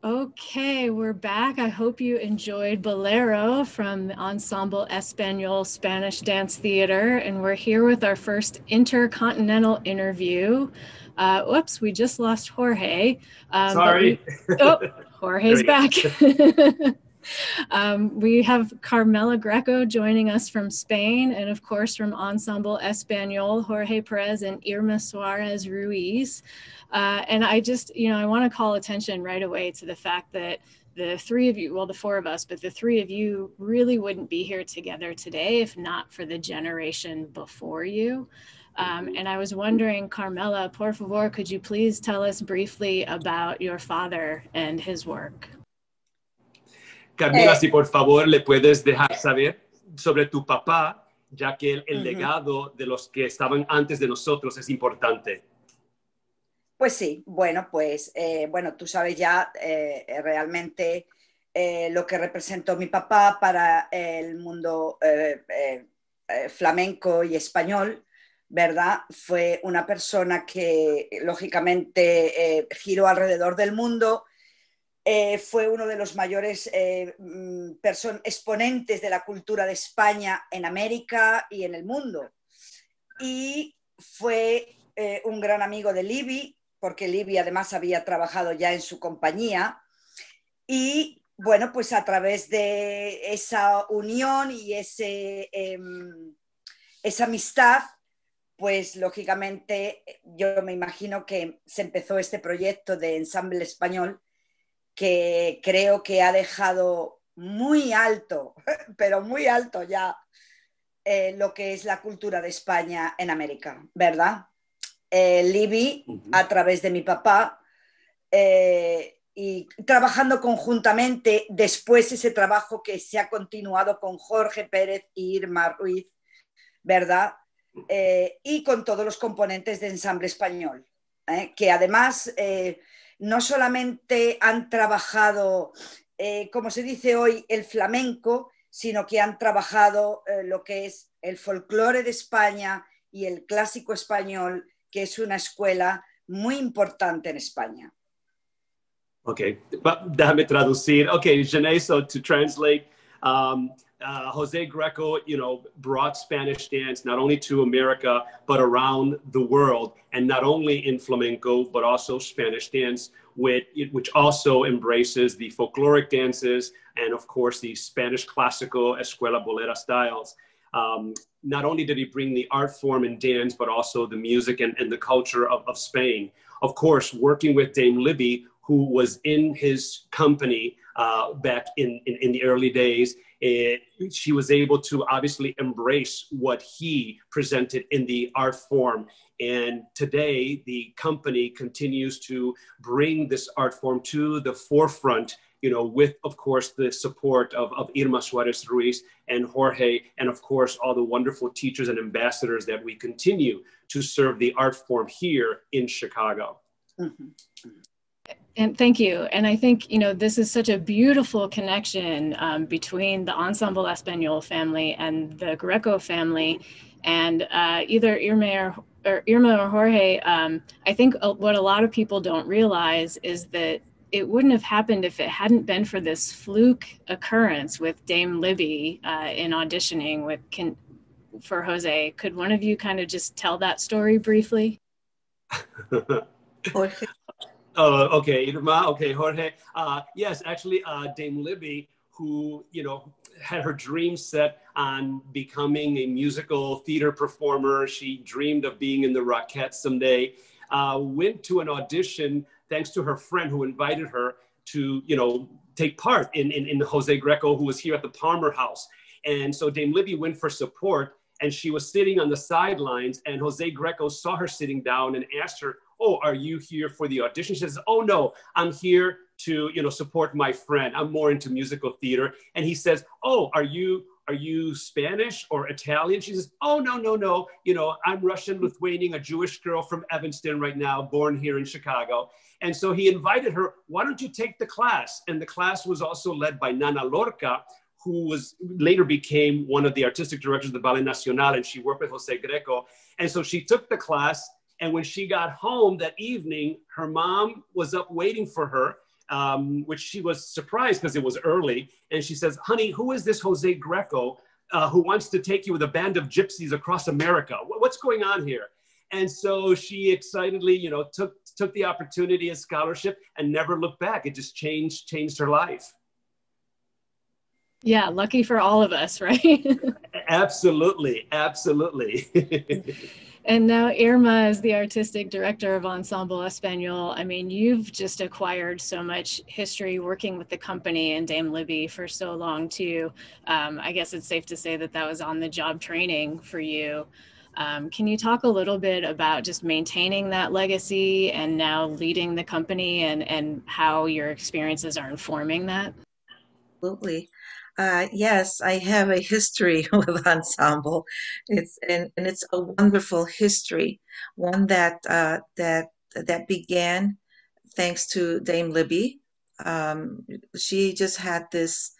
Okay, we're back. I hope you enjoyed Bolero from the Ensemble Espanol Spanish Dance Theater, and we're here with our first intercontinental interview. Whoops, we just lost Jorge. Sorry. Jorge's back. We have Carmela Greco joining us from Spain, and of course from Ensemble Espanol, Jorge Perez and Irma Suarez Ruiz. And I just, I want to call attention right away to the fact that the three of you, well, the four of us, but the three of you really wouldn't be here together today if not for the generation before you. And I was wondering, Carmela, por favor, could you please tell us briefly about your father and his work? Carmela, si por favor le puedes dejar saber sobre tu papá, ya que el legado de los que estaban antes de nosotros es importante. Pues sí, bueno, tú sabes ya realmente lo que representó mi papá para el mundo flamenco y español, ¿verdad? Fue una persona que lógicamente giró alrededor del mundo, fue uno de los mayores exponentes de la cultura de España en América y en el mundo. Y fue un gran amigo de Libby, porque Libby además había trabajado ya en su compañía. Y bueno, pues a través de esa unión y esa amistad, pues lógicamente yo me imagino que se empezó este proyecto de Ensemble Español, que creo que ha dejado muy alto, pero muy alto ya, lo que es la cultura de España en América, ¿verdad? Libby, a través de mi papá, y trabajando conjuntamente, después ese trabajo que se ha continuado con Jorge Pérez y Irma Ruiz, ¿verdad? Y con todos los componentes de Ensamble Español, que además no solamente han trabajado, como se dice hoy, el flamenco, sino que han trabajado lo que es el folclore de España y el clásico español, que es una escuela muy importante en España. Okay, déjame traducir. Okay, Jenai, so to translate, Jose Greco, brought Spanish dance not only to America, but around the world, and not only in flamenco, but also Spanish dance, which also embraces the folkloric dances and, of course, the Spanish classical escuela bolera styles. Not only did he bring the art form and dance, but also the music and the culture of Spain. Of course, working with Dame Libby, who was in his company back in the early days, she was able to obviously embrace what he presented in the art form. And today, the company continues to bring this art form to the forefront, with, of course, the support of Irma Suarez Ruiz and Jorge, and of course, all the wonderful teachers and ambassadors that we continue to serve the art form here in Chicago. Mm-hmm. And thank you. And I think, this is such a beautiful connection between the Ensemble Espanol family and the Greco family. And either Irma or Jorge, I think what a lot of people don't realize is that it wouldn't have happened if it hadn't been for this fluke occurrence with Dame Libby in auditioning for Jose. Could one of you kind of just tell that story briefly? Jorge. Oh, okay, Irma, okay, Jorge. Yes, actually, Dame Libby, who, had her dream set on becoming a musical theater performer. She dreamed of being in the Rockettes someday. Went to an audition thanks to her friend who invited her to, take part in Jose Greco, who was here at the Palmer House. And so Dame Libby went for support, and she was sitting on the sidelines, and Jose Greco saw her sitting down and asked her, "Oh, are you here for the audition?" She says, "Oh, no, I'm here to, support my friend. I'm more into musical theater." And he says, "Oh, are you Spanish or Italian?" She says, "Oh, no. I'm Russian, Lithuanian, a Jewish girl from Evanston right now, born here in Chicago." And so he invited her, "Why don't you take the class?" And the class was also led by Nana Lorca, who later became one of the artistic directors of the Ballet Nacional, and she worked with Jose Greco. And so she took the class, and when she got home that evening, her mom was up waiting for her which she was surprised because it was early. And she says, honey, who is this Jose Greco who wants to take you with a band of gypsies across America? What's going on here? And so she excitedly, took the opportunity as scholarship and never looked back. It just changed her life. Yeah, lucky for all of us, right? Absolutely, absolutely. And now Irma is the artistic director of Ensemble Espanol. I mean, you've just acquired so much history working with the company and Dame Libby for so long too. I guess it's safe to say that was on the job training for you. Can you talk a little bit about just maintaining that legacy and now leading the company and how your experiences are informing that? Absolutely. Yes, I have a history with Ensemble. It's a wonderful history, one that began thanks to Dame Libby. She just had this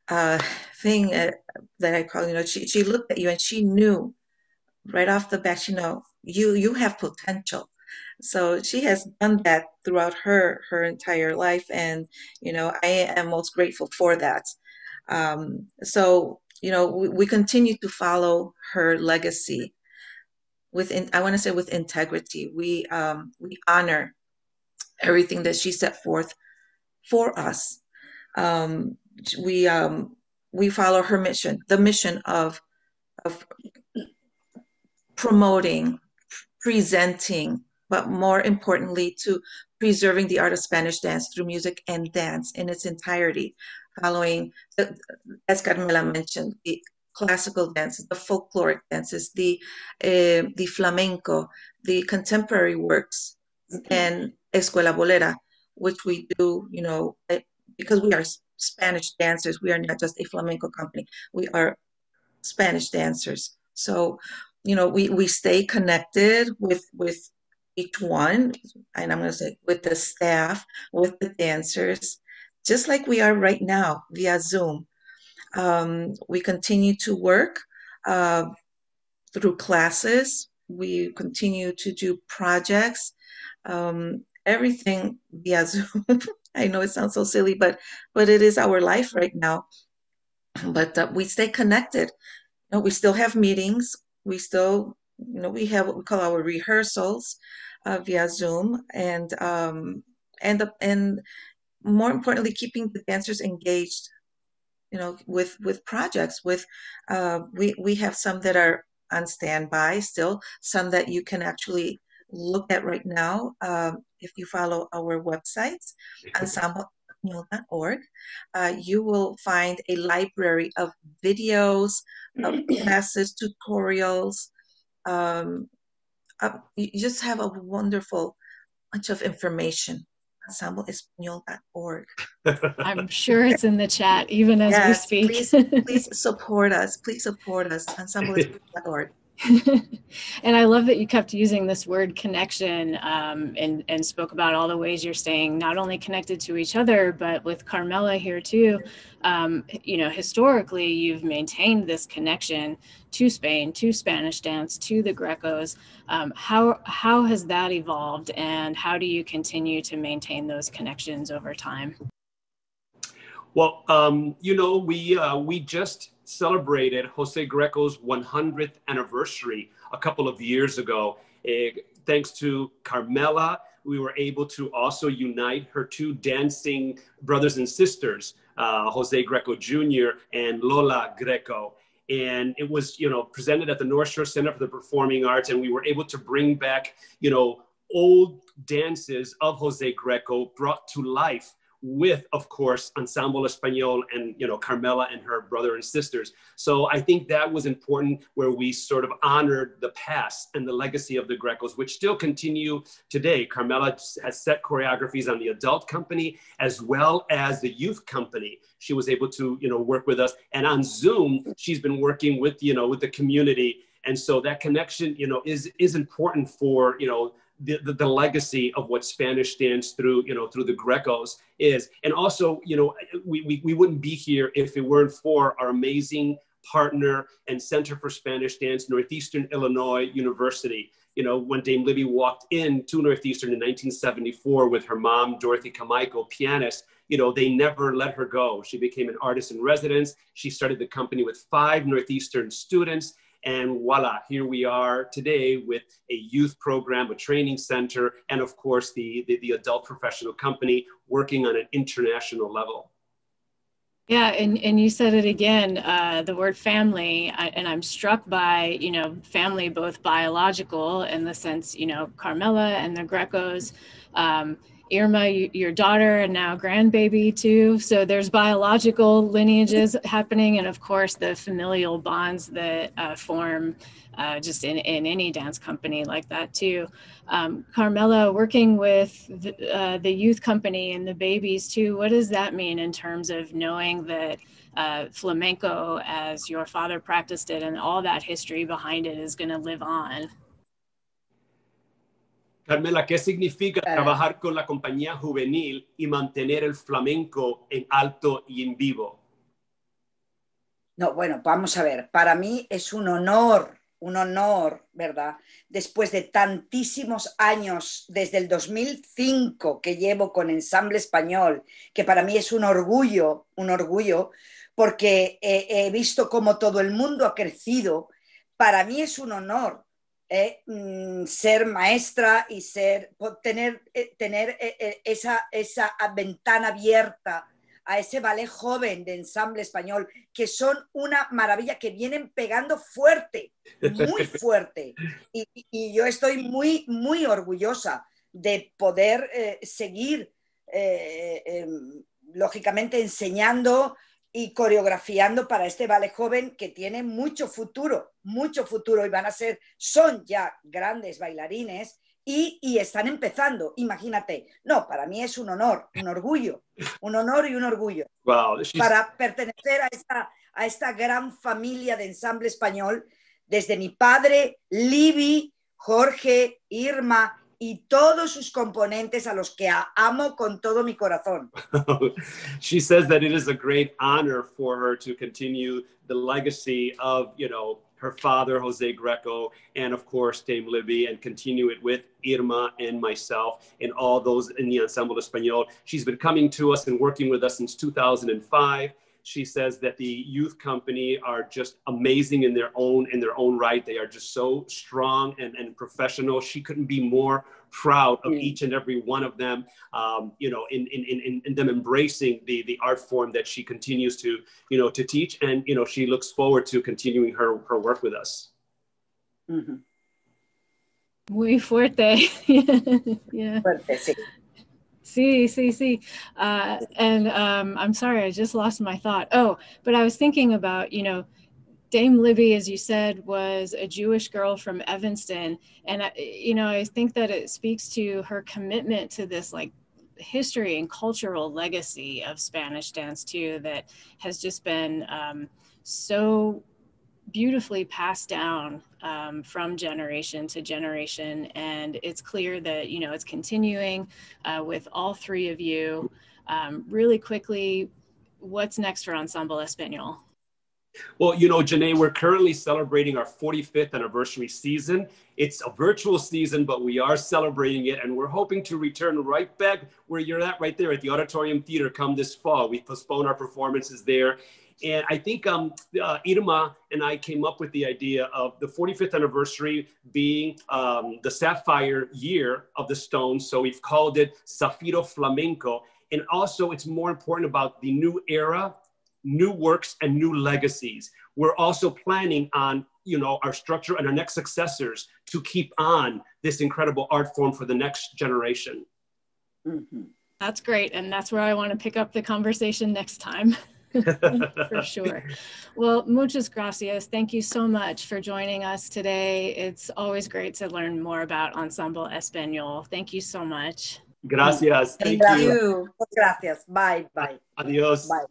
thing that I call, she looked at you and she knew right off the bat, you have potential. So she has done that throughout her entire life, and I am most grateful for that. So we continue to follow her legacy I want to say with integrity. We honor everything that she set forth for us. We follow her mission, the mission of promoting, presenting, but more importantly, to preserving the art of Spanish dance through music and dance in its entirety, following, as Carmela mentioned, the classical dances, the folkloric dances, the flamenco, the contemporary works, and Escuela Bolera, which we do, because we are Spanish dancers. We are not just a flamenco company. We are Spanish dancers. So, we stay connected with each one, and I'm going to say with the staff, with the dancers, just like we are right now via Zoom. We continue to work through classes. We continue to do projects, everything via Zoom. I know it sounds so silly, but it is our life right now. But we stay connected. We still have meetings. We still, we have what we call our rehearsals via Zoom, and more importantly, keeping the dancers engaged, with projects. We have some that are on standby still, some that you can actually look at right now. If you follow our websites, ensembleespanol.org, you will find a library of videos, of classes, tutorials. You just have a wonderful bunch of information. Ensembleespanol.org. I'm sure it's in the chat even as we speak. Please support us. Please support us. Ensembleespanol.org. And I love that you kept using this word connection, and spoke about all the ways you're staying not only connected to each other, but with Carmela here too. Historically, you've maintained this connection to Spain, to Spanish dance, to the Grecos. How has that evolved, and how do you continue to maintain those connections over time? Well, we just celebrated Jose Greco's 100th anniversary a couple of years ago. Thanks to Carmela, we were able to also unite her two dancing brothers and sisters, Jose Greco Jr. and Lola Greco. And it was, presented at the North Shore Center for the Performing Arts, and we were able to bring back, old dances of Jose Greco brought to life with, of course, Ensemble Espanol and, Carmela and her brother and sisters. So I think that was important, where we sort of honored the past and the legacy of the Grecos, which still continue today. Carmela has set choreographies on the adult company as well as the youth company. She was able to, work with us. And on Zoom, she's been working with, with the community. And so that connection, is important for, the legacy of what Spanish dance through the Grecos is. And also, we wouldn't be here if it weren't for our amazing partner and Center for Spanish Dance, Northeastern Illinois University. You know, when Dame Libby walked into Northeastern in 1974 with her mom, Dorothy Carmichael, pianist, you know, they never let her go. She became an artist in residence. She started the company with 5 Northeastern students. And voila, here we are today with a youth program, a training center, and of course, the adult professional company working on an international level. Yeah, and you said it again, the word family, and I'm struck by, you know, family, both biological in the sense, you know, Carmela and the Grecos, Irma, your daughter, and now grandbaby too. So there's biological lineages happening, and of course the familial bonds that form just in any dance company like that too. Carmela, working with the youth company and the babies too, what does that mean in terms of knowing that flamenco, as your father practiced it, and all that history behind it is going to live on? Carmela, ¿qué significa trabajar con la compañía juvenil y mantener el flamenco en alto y en vivo? No, bueno, vamos a ver, para mí es un honor, ¿verdad? Después de tantísimos años, desde el 2005 que llevo con Ensemble Español, que para mí es un orgullo, porque he visto cómo todo el mundo ha crecido. Para mí es un honor ser maestra y tener esa ventana abierta a ese ballet joven de Ensemble Español, que son una maravilla, que vienen pegando fuerte, muy fuerte. Y yo estoy muy, muy orgullosa de poder seguir, lógicamente, enseñando y coreografiando para este ballet joven que tiene mucho futuro, y son ya grandes bailarines y están empezando, imagínate. No, para mí es un honor, un orgullo, Wow, para pertenecer a esta gran familia de Ensemble Español, desde mi padre, Libby, Jorge, Irma y todos sus componentes, a los que amo con todo mi corazón. She says that it is a great honor for her to continue the legacy of, you know, her father, Jose Greco, and of course, Dame Libby, and continue it with Irma and myself and all those in the Ensemble Espanol. She's been coming to us and working with us since 2005. She says that the youth company are just amazing in their own right. They are just so strong and professional. She couldn't be more proud of each and every one of them, you know, in them embracing the art form that she continues to, you know, to teach. And, you know, she looks forward to continuing her work with us. Mm-hmm. Muy fuerte. Yeah. Fuerte, sí. Sí. And I'm sorry, I just lost my thought. Oh, but I was thinking about, you know, Dame Libby, as you said, was a Jewish girl from Evanston. And, you know, I think that it speaks to her commitment to this, like, history and cultural legacy of Spanish dance, too, that has just been so beautifully passed down from generation to generation. And it's clear that, you know, it's continuing with all 3 of you. Really quickly, what's next for Ensemble Espanol? Well, you know, Jenai, we're currently celebrating our 45th anniversary season. It's a virtual season, but we are celebrating it, and we're hoping to return right back where you're at, right there at the Auditorium Theater come this fall. We postponed our performances there. And I think Irma and I came up with the idea of the 45th anniversary being the sapphire year of the Stones. So we've called it Zafiro Flamenco. And also it's more important about the new era, new works, and new legacies. We're also planning on, you know, our structure and our next successors to keep on this incredible art form for the next generation. Mm-hmm. That's great. And that's where I want to pick up the conversation next time. For sure. Well, muchas gracias. Thank you so much for joining us today. It's always great to learn more about Ensemble Espanol. Thank you so much. Gracias. Thank you. Gracias. Bye. Adios. Bye.